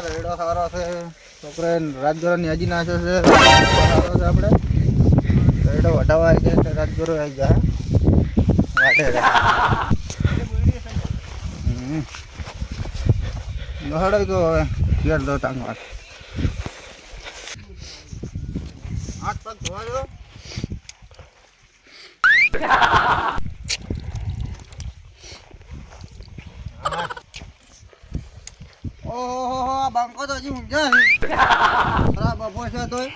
રેડો સારો છે છોકરે રાજગોરાની હજી નાખે છે સારો છે આપણે રેડો વટાવા આવી જાય રાજગોરો આવી જાય વાટે નહડો તો હવે ઘેર દો તાંગ વાત 8 પગ ધોવા દો ઓહો બંકો તો હજી ઊંઘ્યા છે ખરાબ બપો છે તોય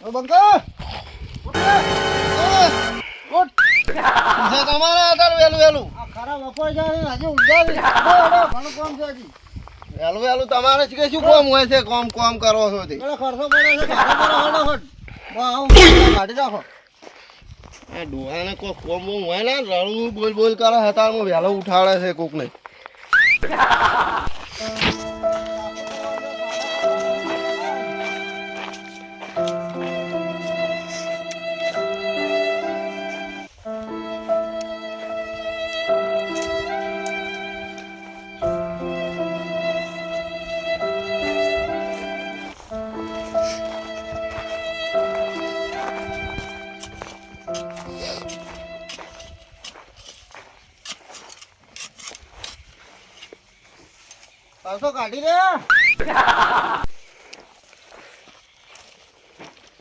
ઓ બંકો ઉઠ જે તમારે આધાર વેલું વેલું આ ખરાબ બપો છે હજી ઊંઘ્યા છે ઘણું કામ છે હજી વેલું વેલું તમારે કે શું કામ હોય છે કામ કામ કરો છો તે ખર્ચો પડે છે કાઢી રાખો આ ડોહાને કોઈ કોમ હોય ને રળું બોલ બોલ કરે હતાળમાં વહેલો ઉઠાડે છે કોકને પાછો કાઢી રે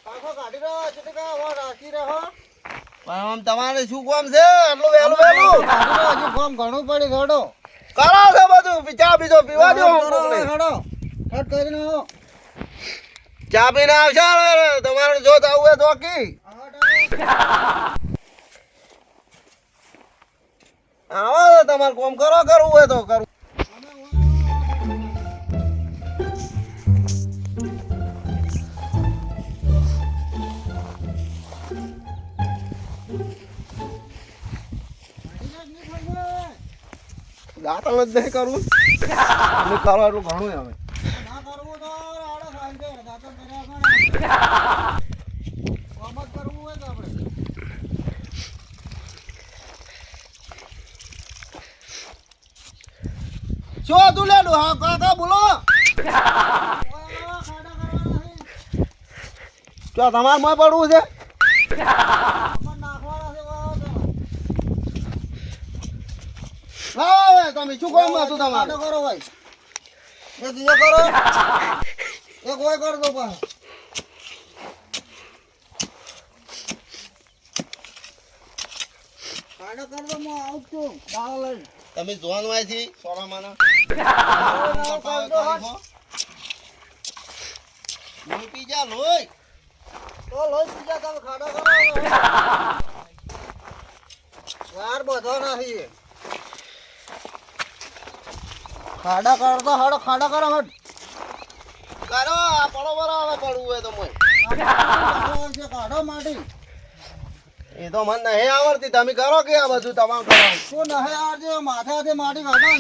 પાછો કાઢી રે ચિતકા વો રાખી રહો આમ તમારે શું કામ છે આટલું વેલું વેલું હજી કામ ઘણું પડી થોડો કરો છે બધું ચા બીજો પીવા દો થોડો કટ કરીને ચા પીને આવશે તમારે જો આવું હોય તો કી આવો તમારે કામ કરો કરવું હોય તો કરું દાતલ જ નહીં કરવું અમે કરો એટલું ઘણું હવે ના કરવું તો આડો સાંજે દાતલ કર્યા કોમ જ કરવું હોય તો આપણે શું તું લેડું હા કાકા બોલો જો તમારે મોય પડવું છે હા તમે શું કામ હતું તમારે કરો ભાઈ એક બીજો કરો એક હોય કર દો પા કાઢો કર દો હું આવું છું દાળ લઈને તમે જોવાનું હોય છે સોરામાના લોહી પી જા લોહી તો લોહી પી જા તમે ખાડા કરો યાર બધો નથી ખાડા કરતો હાડો ખાડા કરો હટ કરો આ પડો બરાબર પડવું હોય તો મોય કાઢો માટી એ તો મને નહીં આવડતી તમે કરો કે આ બધું તમામ કરો શું નહીં આવડે માથાથી માટી કાઢો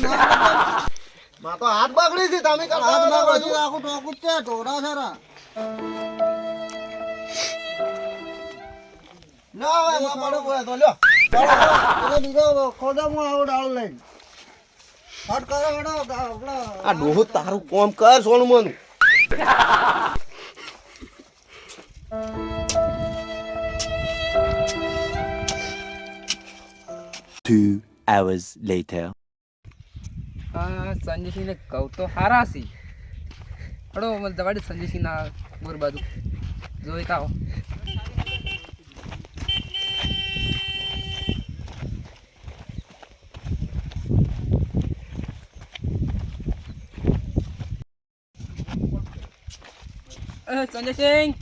માં તો હાથ બગડી છે તમે કરો હાથ બગડી રાખું ટોકું છે ઢોરા સારા ના હવે માં પડવું હોય તો લ્યો પડો બીજો ખોદામાં આવો ડાળ લઈને હટ કરો હડો આ ડોહો તારું કોમ કર સોનું મનું 2 hours later. સંજયસિંહ ને કહું તો હારા છે હડો મને દવાડી સંજયસિંહ ના બોર બાજુ જોઈ આવો સંજયસિંહ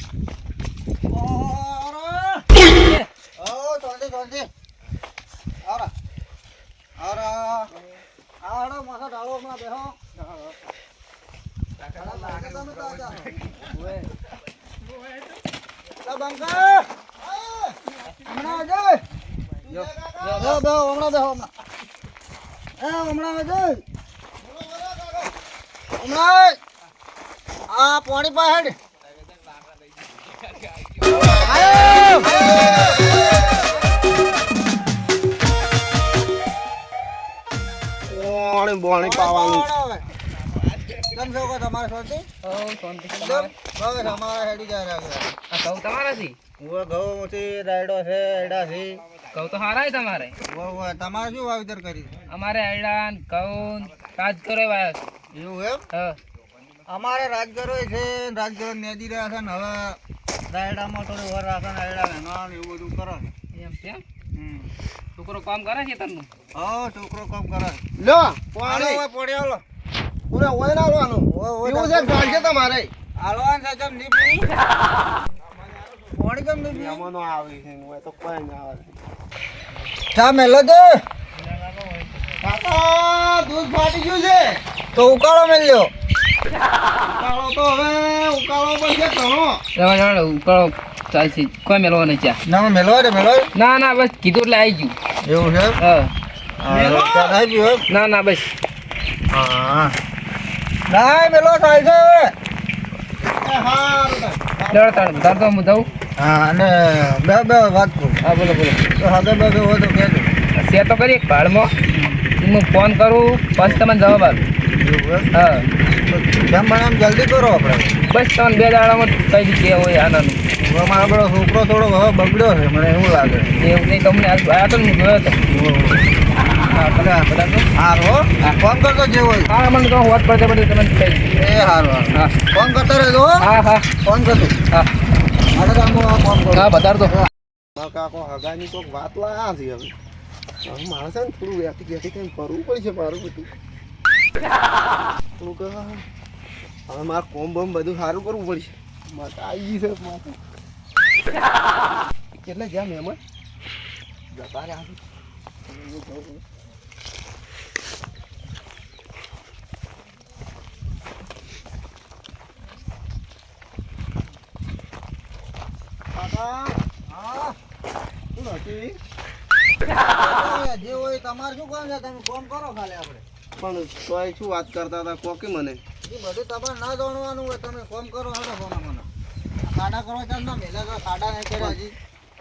આવડો માથા ડાળો હમણાં બેહો બંકા હમણાં અજય બેહો હમણાં બેહો હમણાં અજય હમણાં આ પાણી પાહેડ પાણી પાવાનું કેમ છો કો તમારે શાંતિ? ઓ શાંતિ છે કેમ? તમારે? બસ અમારા હેડી જાય રાખે. આ ઘઉં તમારા છે? ઉવે ઘઉંથી રાયડો છે, એડા છે. ઘઉં તો સારા છે તમારે. ઉવે તમારે શું વાવેતર કરી? અમારે એડા ને ઘઉં રાજગરો વાયા છે. એવું એમ? હા. અમારે રાજગરો છે, રાજગરો નેદી રહ્યા છે ને હવે રાયડામાં થોડું વર રાખે ને એડા વેણવા ને એવું બધું કરે છે. એમ છે એમ? હમ. છોકરો કામ કરે છે તરનું? હા, છોકરો કામ કરે છે. લ્યો હાલો પાણી હવે પડે હાલો. પૂરે ઓય ના આવવાનું એવું છે ચાલશે તમારે હાલવાન છે કેમ નહીં પીવું? પાણી કેમ નહીં પીવું? મહેમાનો આવી છે હું તો કોઈ ના આવે ચા મેલો દે. કાકા દૂધ ફાટી ગયું છે તો ઉકાળો મેલ્યો. ઉકાળો તો હવે ઉકાળો પડશે ઘણો જવા જવા ઉકાળો ચાલશે, કોઈ મેળવો નહીં ચા. ના મેલો રે મેલો. ના ના બસ કીધું એટલે આવી ગયું. એવું છે? હા. ચા થાય પીવો? ના ના બસ. હા. ના મેલો થાય છે. લેવડો તાણ ધાર તો હું દઉં. હા અને બે વાત કરું. હા બોલો બોલો. તો હવે બે હોય તો કહેજો. શેર તો કરીએ ભાડમાં. હું ફોન કરું પછી તમને જવાબ આપું. એવું હા. જેમ બને એમ જલ્દી કરો આપણે. બસ તમને 2 દાડામાં કઈ દીધી હોય આનાનું. હવે મારો પેલો છોકરો થોડો હવે બગડ્યો છે મને એવું લાગે. એવું નહીં તમને આવ્યા તો ને હું જોયો તો. હા બધા બધા તો. હારો ફોન કરતો જે હોય. હા મને તો હોત પડશે બધું તમને કહી દઉં. એ હારો હા ફોન કરતો રહેજો હો. હા હા ફોન કરતો. હા મારે કામમાં ફોન કરો. હા બતાર તો. કાકો હગાની કોક વાત લાયા છે હવે હવે મારે છે ને થોડું વેટી ગેટી કંઈ કરવું પડશે મારું બધું થોડુંક હવે મારે કોમ બોમ બધું સારું કરવું પડશે માતા આવી ગઈ છે માતા કેટલે ગયા મહેમાન જતા રહ્યા છે. કાકા હા શું નથી જે હોય તમારે શું કામ છે તમે ફોન કરો ખાલી આપણે. પણ તોય શું વાત કરતા હતા કોકે મને એ બધું તમારે ના જાણવાનું હોય તમે ફોન કરો હાલો ફોન મને. ખાડા કરો ચાલ ના મેલા તો ખાડા નહીં કર્યા હજી.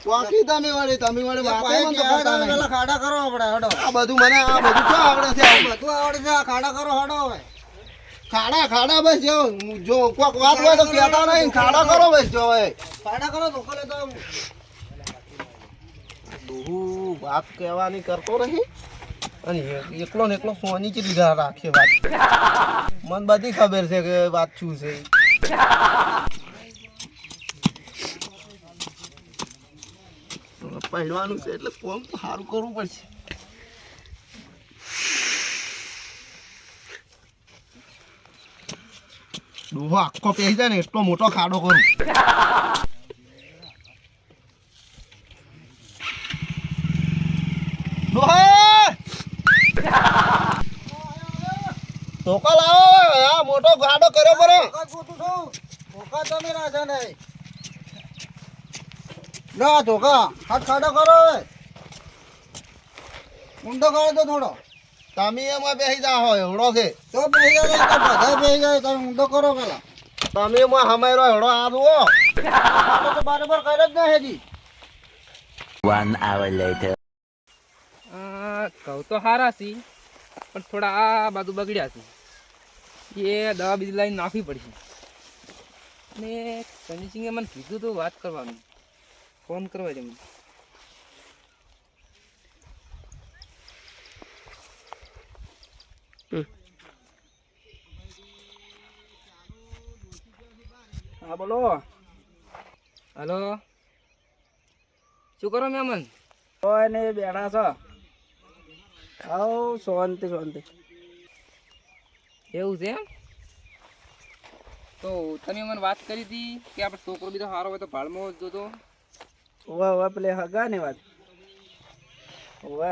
કોકી તમે વળી વાતે મને તો કરતા નહીં. પેલા ખાડા કરો આપણે હડો. આ બધું મને આ બધું શું આવડે છે બધું આવડે છે આ ખાડા કરો હડો હવે. ખાડા બસ જો કોક વાત હોય તો કહેતા નહીં ખાડા કરો બસ જો હવે ખાડા કરો તો ખલે તો ડોહુ વાત કહેવાની કરતો રહી અને એકલો ને એકલો સોની જ લીધા રાખે વાત મને બધી ખબર છે કે વાત શું છે પહેરવાનું છે એટલે કોમ તો સારું કરવું પડશે ડોહો આખો પહેરી જાય ને એટલો મોટો ખાડો કરું ધોકા લાવો આ મોટો ગાડો કર્યો બરો ધોકા તમે રાજા નહીં ના ધોકા હાથ ખાડો કરો હવે. ઊંડો કરો તો થોડો તમે એમાં બેસી જા હોય એવડો છે તો બેસી જાય તો બધા બેસી જાય તમે ઊંડો કરો પેલા. તમે એમાં હમાયરો એવડો આ જુઓ ખાડો તો બરાબર કર્યો જ નહીં હજી. 1 hour later. ઘઉં તો સારા છે પણ થોડા આ બાજુ બગડ્યા છે એ દવા બીજી લાઈન નાખવી પડશે ને સંજયસિંહે મને કીધું તો વાત કરવાનું ફોન કરવા છે મને હા બોલો હલો શું કરો મેમન કોઈ નહીં બેઠા છો. આવ શાંતિ શાંતિ. એવું છે એમ તો તમે મને વાત કરી હતી કે આપણે છોકરો બીજો સારો હોય તો ભાડમાં જોતો ઓવે પેલે હગા ની વાત. ઓવે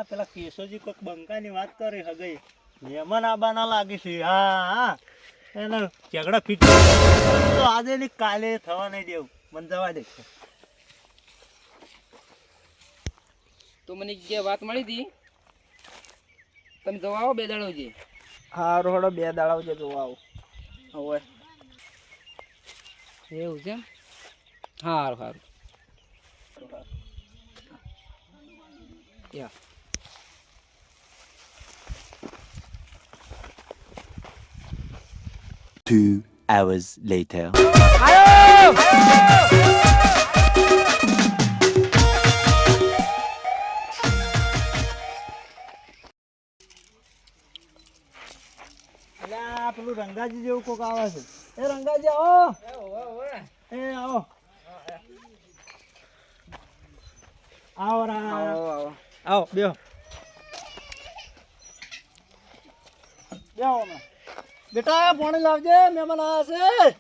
પેલા કેશોજી કોક બંકાની વાત કરી હગઈ મહેમાન આબાના લાગે છે. હા હા એને ઝઘડા ફીટ તો આજે ને કાલે થવા નહીં દેવું મને જવા દે. તો મને જે વાત મળી હતી તમે જવા આવો 2 દાડો છે. હા રોડો 2 દાડા છે જોવા આવું. ઓવે એવું છે એમ સારું સારું યા 2 hours later. અલ્યા પેલું રંગાજી જેવું કોક આવે છે. એ રંગાજી આવો. એ આવો. આવો રા. આવો બેહો. બેહો હમણાં. બેટા પાણી લાવજે, મહેમાન આવ્યા છે.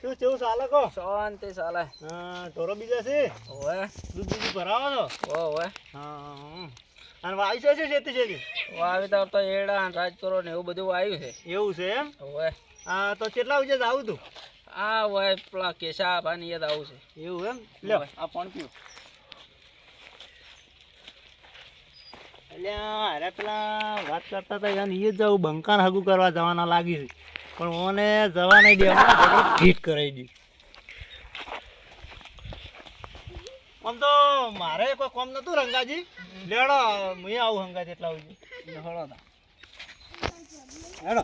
શું કેવું ચાલે કહો? શાંતિ ચાલે. હા, ઢોરો બીજા છે? ઓવે દૂધ બીજું ભરાવો છો? ઓવે હા. અને વાયુ છે શેતી છે? વાવેતર તો એડા ને રાજકરો ને એવું બધું આવ્યું છે. એવું છે એમ? ઓવે હા, તો કેટલા વાગે આવું તું? આ હોય પેલા કેશા પાણી યાદ આવું છે. એવું એમ? લ્યો આ પાણી પીવો. અલ્યા અરે પેલા વાત કરતા હતા યાર, એ જ જવું બંકાન હગું કરવા જવાના લાગી છે, પણ ઓને જવા નહીં દેવાના, ફીટ કરાવી દી. આમ તો મારે કોઈ કોમ નતું રંગાજી. લેડો હું આવું હંગાજી એટલા સુધી. હેડો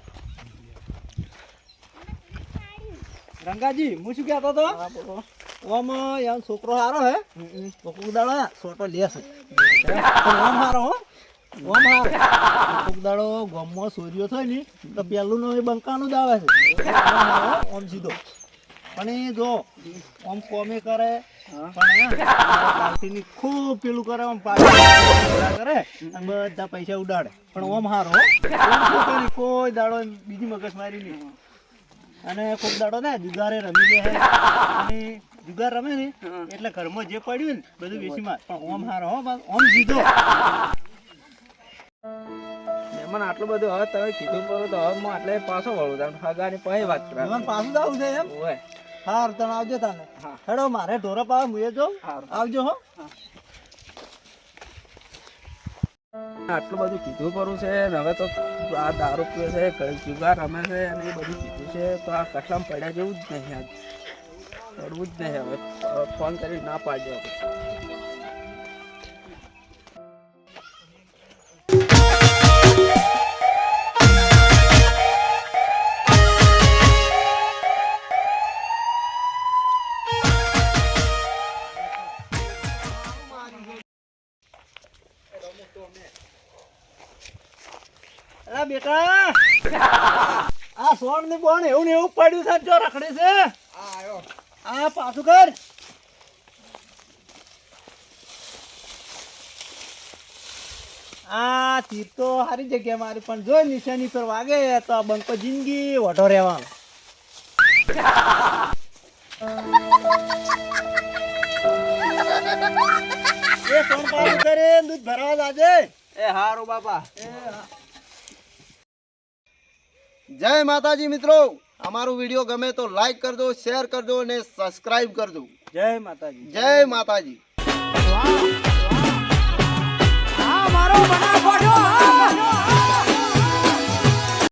રંગાજી, હું શું કહેતો હતો? ઓમ યાર છોકરો સારો હે, કોક દાડો છોટો લેશે, પણ ઓમ સારો હો. ઓમ હારો કોક દાડો ગામમાં ચોરીઓ થાય ને તો પેલું નો બંકાનું જ આવે છે. ઓમ સીધો પણ એ જો ઓમ કોમે કરે, પણ પાર્ટીની ખૂબ પેલું કરે, આમ પાર્ટી કરે અને બધા પૈસા ઉડાડે, પણ ઓમ હારો હો. ઓમ છોકરાની કોઈ દાડો બીજી મગજમારી નહીં. અને કોક દાડો ને જુગારે રમી લે અને જુગાર રમે ને એટલે ઘરમાં જે પડ્યું ને બધું વેચીમાં, પણ ઓમ હારો હો. બસ ઓમ સીધો. મહેમાન આટલું બધું હવે તમે કીધું પડું તો હવે હું આટલે પાછો વળું તમે હગાની પછી વાત કરા. મહેમાન પાછું જ આવું છે એમ? ઓવે હાર તને આવજો તને. હેડો મારે ઢોરો પાવા મુએ જો આવજો હો. આટલું બધું કીધું પડું છે ને હવે તો આ દારૂ પીવે છે, જુગાર રમે છે અને એ બધું કીધું છે તો આ કટલામાં પડ્યા જેવું જ નહીં. આજ પડવું જ નહીં. હવે ફોન કરી ના પાડજો. અલા બેટા, આ સોણ ની બોણ એવું ને એવું પડ્યું છે, જો રખડે છે. આ પાછું કર. આ તીર તો સારી જગ્યાએ મારી, પણ જો નિશાની પર વાગે તો આ બંકો જિંદગી વઢો રહેવાનો. એ સોણ પાછું કરે, દૂધ ભરાવા લાજે. એ હારું બાપા. જય માતાજી મિત્રો, અમારું વિડીયો ગમે તો લાઈક કરજો, શેર કરજો અને સબસ્ક્રાઇબ કરજો. જય માતાજી. જય માતાજી.